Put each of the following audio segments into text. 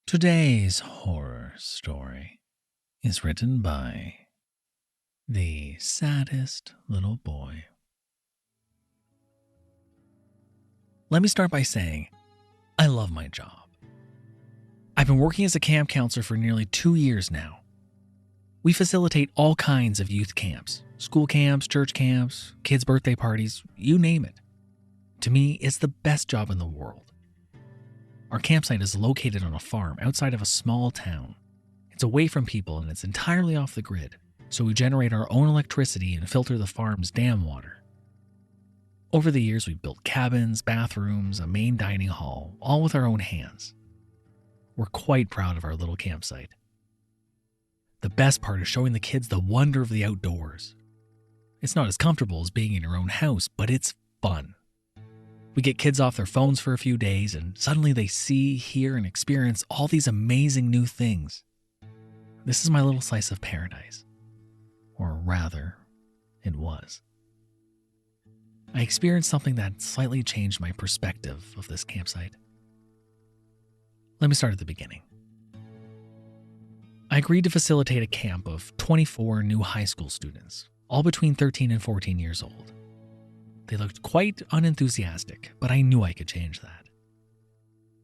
Today's horror story is written by the saddest little boy. Let me start by saying I love my job. I've been working as a camp counselor for nearly 2 years now. We facilitate all kinds of youth camps, school camps, church camps, kids' birthday parties, you name it. To me, it's the best job in the world. Our campsite is located on a farm outside of a small town. It's away from people and it's entirely off the grid, so we generate our own electricity and filter the farm's dam water. Over the years, we've built cabins, bathrooms, a main dining hall, all with our own hands. We're quite proud of our little campsite. The best part is showing the kids the wonder of the outdoors. It's not as comfortable as being in your own house, but it's fun. We get kids off their phones for a few days, and suddenly they see, hear, and experience all these amazing new things. This is my little slice of paradise. Or rather, it was. I experienced something that slightly changed my perspective of this campsite. Let me start at the beginning. I agreed to facilitate a camp of 24 new high school students, all between 13 and 14 years old. They looked quite unenthusiastic, but I knew I could change that.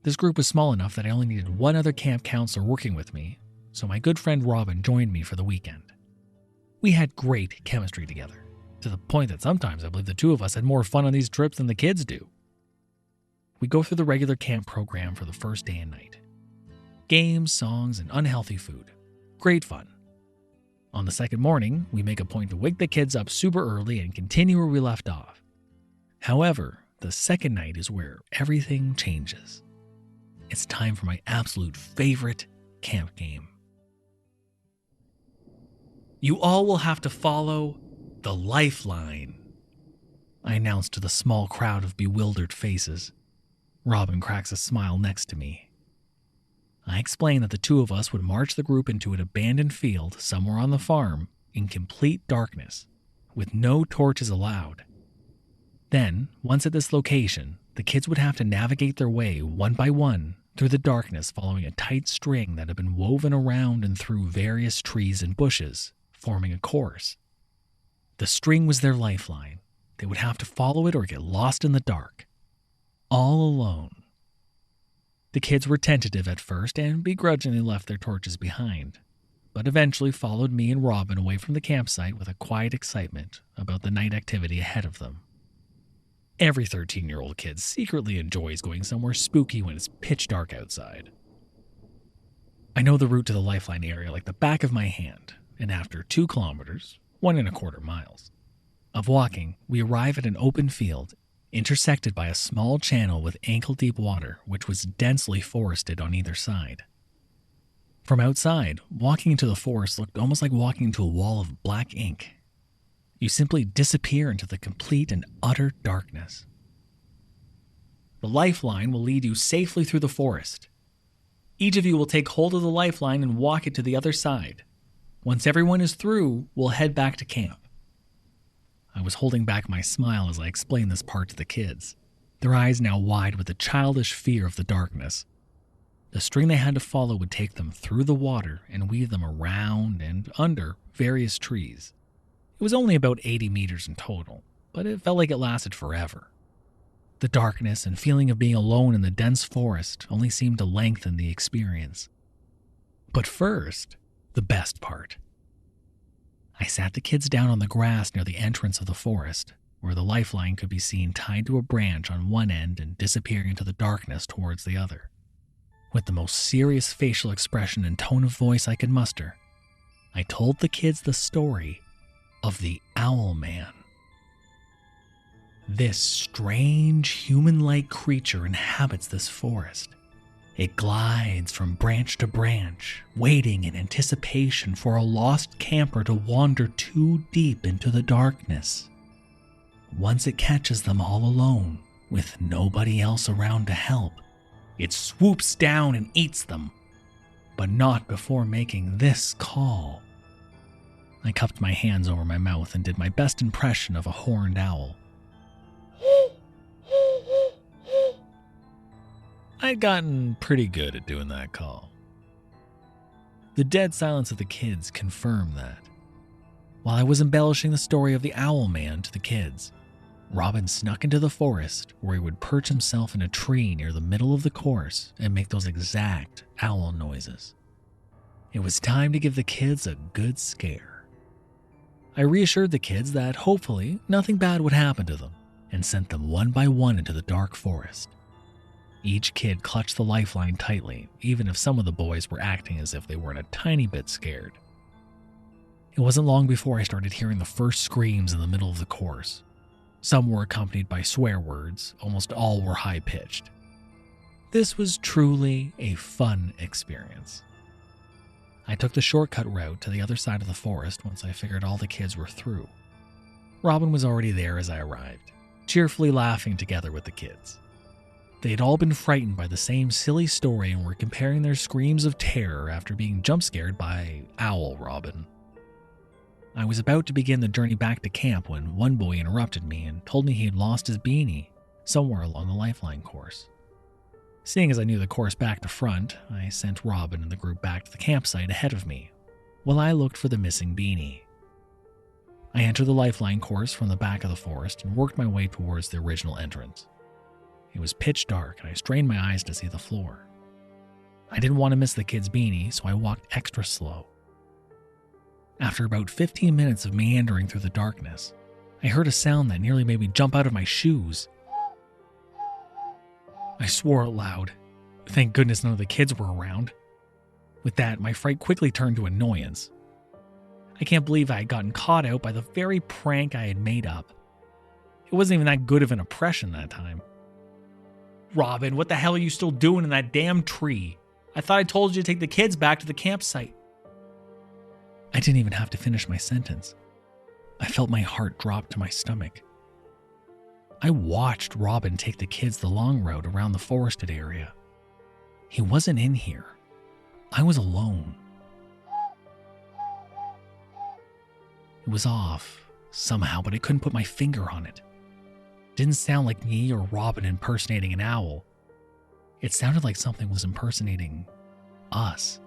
This group was small enough that I only needed one other camp counselor working with me, so my good friend Robin joined me for the weekend. We had great chemistry together, to the point that sometimes I believe the two of us had more fun on these trips than the kids do. We go through the regular camp program for the first day and night. Games, songs, and unhealthy food. Great fun. On the second morning, we make a point to wake the kids up super early and continue where we left off. However, the second night is where everything changes. It's time for my absolute favorite camp game. You all will have to follow the lifeline, I announced to the small crowd of bewildered faces. Robin cracks a smile next to me. I explained that the two of us would march the group into an abandoned field somewhere on the farm in complete darkness, with no torches allowed. Then, once at this location, the kids would have to navigate their way one by one through the darkness following a tight string that had been woven around and through various trees and bushes, forming a course. The string was their lifeline. They would have to follow it or get lost in the dark. All alone. The kids were tentative at first and begrudgingly left their torches behind, but eventually followed me and Robin away from the campsite with a quiet excitement about the night activity ahead of them. Every 13-year-old kid secretly enjoys going somewhere spooky when it's pitch dark outside. I know the route to the lifeline area like the back of my hand, and after 2 kilometers, 1.25 miles, of walking, we arrive at an open field intersected by a small channel with ankle-deep water which was densely forested on either side. From outside, walking into the forest looked almost like walking into a wall of black ink. You simply disappear into the complete and utter darkness. The lifeline will lead you safely through the forest. Each of you will take hold of the lifeline and walk it to the other side. Once everyone is through, we'll head back to camp. I was holding back my smile as I explained this part to the kids, their eyes now wide with a childish fear of the darkness. The string they had to follow would take them through the water and weave them around and under various trees. It was only about 80 meters in total, but it felt like it lasted forever. The darkness and feeling of being alone in the dense forest only seemed to lengthen the experience. But first, the best part. I sat the kids down on the grass near the entrance of the forest, where the lifeline could be seen tied to a branch on one end and disappearing into the darkness towards the other. With the most serious facial expression and tone of voice I could muster, I told the kids the story of the Owl Man. This strange human-like creature inhabits this forest. It glides from branch to branch, waiting in anticipation for a lost camper to wander too deep into the darkness. Once it catches them all alone, with nobody else around to help, it swoops down and eats them, but not before making this call. I cupped my hands over my mouth and did my best impression of a horned owl. I'd gotten pretty good at doing that call. The dead silence of the kids confirmed that. While I was embellishing the story of the owl man to the kids, Robin snuck into the forest where he would perch himself in a tree near the middle of the course and make those exact owl noises. It was time to give the kids a good scare. I reassured the kids that hopefully nothing bad would happen to them and sent them one by one into the dark forest. Each kid clutched the lifeline tightly, even if some of the boys were acting as if they weren't a tiny bit scared. It wasn't long before I started hearing the first screams in the middle of the course. Some were accompanied by swear words, almost all were high-pitched. This was truly a fun experience. I took the shortcut route to the other side of the forest once I figured all the kids were through. Robin was already there as I arrived, cheerfully laughing together with the kids. They had all been frightened by the same silly story and were comparing their screams of terror after being jump-scared by Owl Robin. I was about to begin the journey back to camp when one boy interrupted me and told me he had lost his beanie somewhere along the lifeline course. Seeing as I knew the course back to front, I sent Robin and the group back to the campsite ahead of me, while I looked for the missing beanie. I entered the lifeline course from the back of the forest and worked my way towards the original entrance. It was pitch dark and I strained my eyes to see the floor. I didn't want to miss the kid's beanie, so I walked extra slow. After about 15 minutes of meandering through the darkness, I heard a sound that nearly made me jump out of my shoes. I swore out loud. Thank goodness none of the kids were around. With that, my fright quickly turned to annoyance. I can't believe I had gotten caught out by the very prank I had made up. It wasn't even that good of an impression that time. Robin, what the hell are you still doing in that damn tree? I thought I told you to take the kids back to the campsite. I didn't even have to finish my sentence. I felt my heart drop to my stomach. I watched Robin take the kids the long route around the forested area. He wasn't in here. I was alone. It was off, somehow, but I couldn't put my finger on it. It didn't sound like me or Robin impersonating an owl. It sounded like something was impersonating us.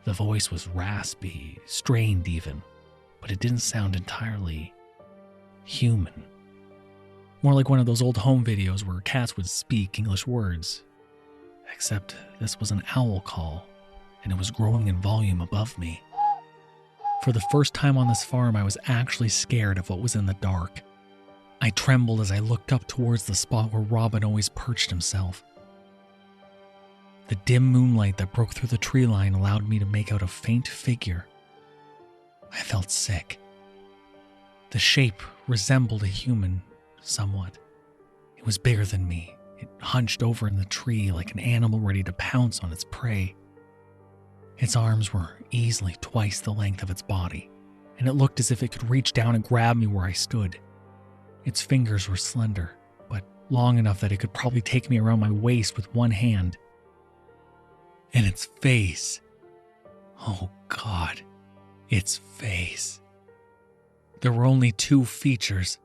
The voice was raspy, strained even, but it didn't sound entirely human. More like one of those old home videos where cats would speak English words. Except this was an owl call, and it was growing in volume above me. For the first time on this farm, I was actually scared of what was in the dark. I trembled as I looked up towards the spot where Robin always perched himself. The dim moonlight that broke through the tree line allowed me to make out a faint figure. I felt sick. The shape resembled a human, somewhat. It was bigger than me. It hunched over in the tree like an animal ready to pounce on its prey. Its arms were easily twice the length of its body, and it looked as if it could reach down and grab me where I stood. Its fingers were slender, but long enough that it could probably take me around my waist with one hand. And its face. Oh God, its face. There were only two features,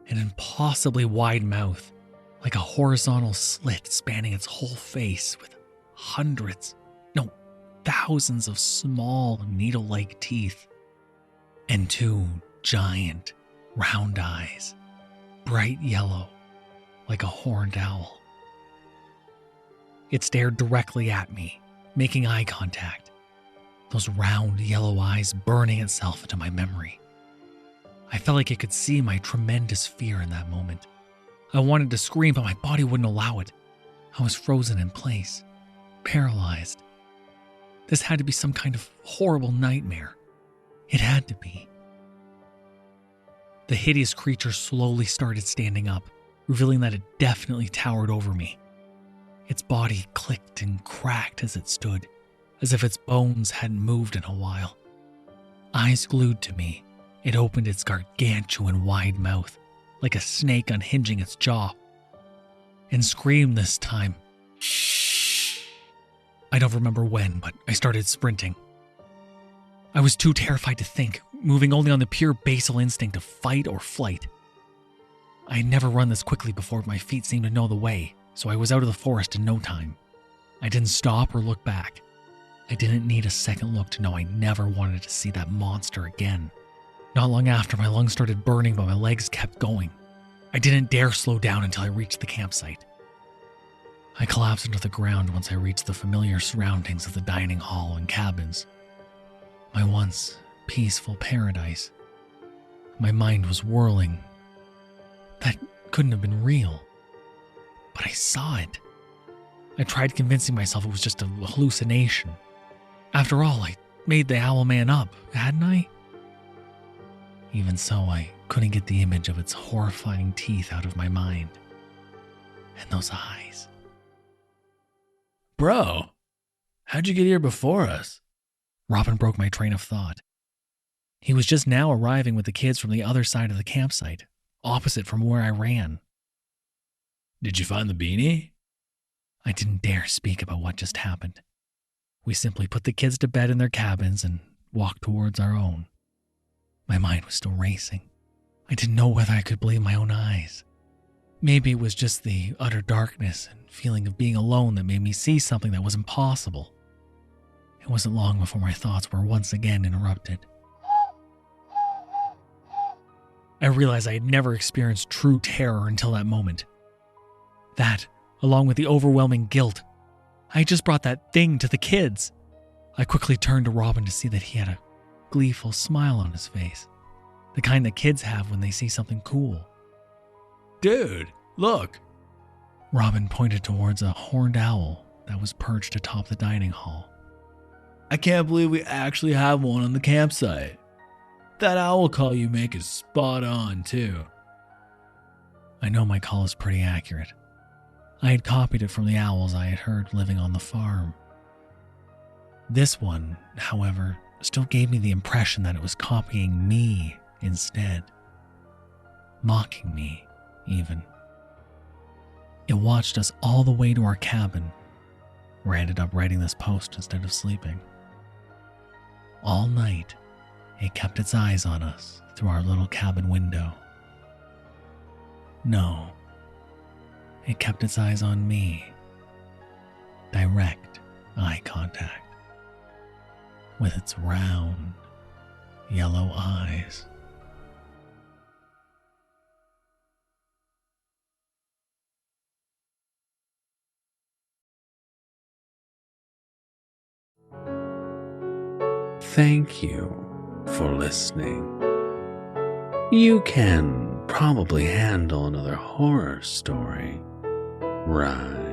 an impossibly wide mouth, like a horizontal slit spanning its whole face with hundreds, no, thousands of small needle-like teeth, and two giant, round eyes, bright yellow, like a horned owl. It stared directly at me, making eye contact, those round yellow eyes burning itself into my memory. I felt like it could see my tremendous fear in that moment. I wanted to scream, but my body wouldn't allow it. I was frozen in place, paralyzed. This had to be some kind of horrible nightmare. It had to be. The hideous creature slowly started standing up, revealing that it definitely towered over me. Its body clicked and cracked as it stood, as if its bones hadn't moved in a while. Eyes glued to me, it opened its gargantuan wide mouth, like a snake unhinging its jaw, and screamed this time. Shh. I don't remember when, but I started sprinting. I was too terrified to think, moving only on the pure basal instinct of fight or flight. I had never run this quickly before, but my feet seemed to know the way, so I was out of the forest in no time, I didn't stop or look back. I didn't need a second look to know I never wanted to see that monster again. Not long after, my lungs started burning, but my legs kept going. I didn't dare slow down until I reached the campsite. I collapsed into the ground once I reached the familiar surroundings of the dining hall and cabins. My once peaceful paradise. My mind was whirling. That couldn't have been real. But I saw it. I tried convincing myself it was just a hallucination. After all, I made the owl man up, hadn't I? Even so, I couldn't get the image of its horrifying teeth out of my mind. And those eyes. Bro, how'd you get here before us? Robin broke my train of thought. He was just now arriving with the kids from the other side of the campsite, opposite from where I ran. Did you find the beanie? I didn't dare speak about what just happened. We simply put the kids to bed in their cabins and walked towards our own. My mind was still racing. I didn't know whether I could believe my own eyes. Maybe it was just the utter darkness and feeling of being alone that made me see something that was impossible. It wasn't long before my thoughts were once again interrupted. I realized I had never experienced true terror until that moment. That, along with the overwhelming guilt, I had just brought that thing to the kids. I quickly turned to Robin to see that he had a gleeful smile on his face, the kind that kids have when they see something cool. Dude, look. Robin pointed towards a horned owl that was perched atop the dining hall. I can't believe we actually have one on the campsite. That owl call you make is spot on, too. I know my call is pretty accurate. I had copied it from the owls I had heard living on the farm. This one, however, still gave me the impression that it was copying me instead. Mocking me, even. It watched us all the way to our cabin, where I ended up writing this post instead of sleeping. All night, it kept its eyes on us through our little cabin window. No, it kept its eyes on me. Direct eye contact. With its round, yellow eyes. Thank you for listening. You can probably handle another horror story, right?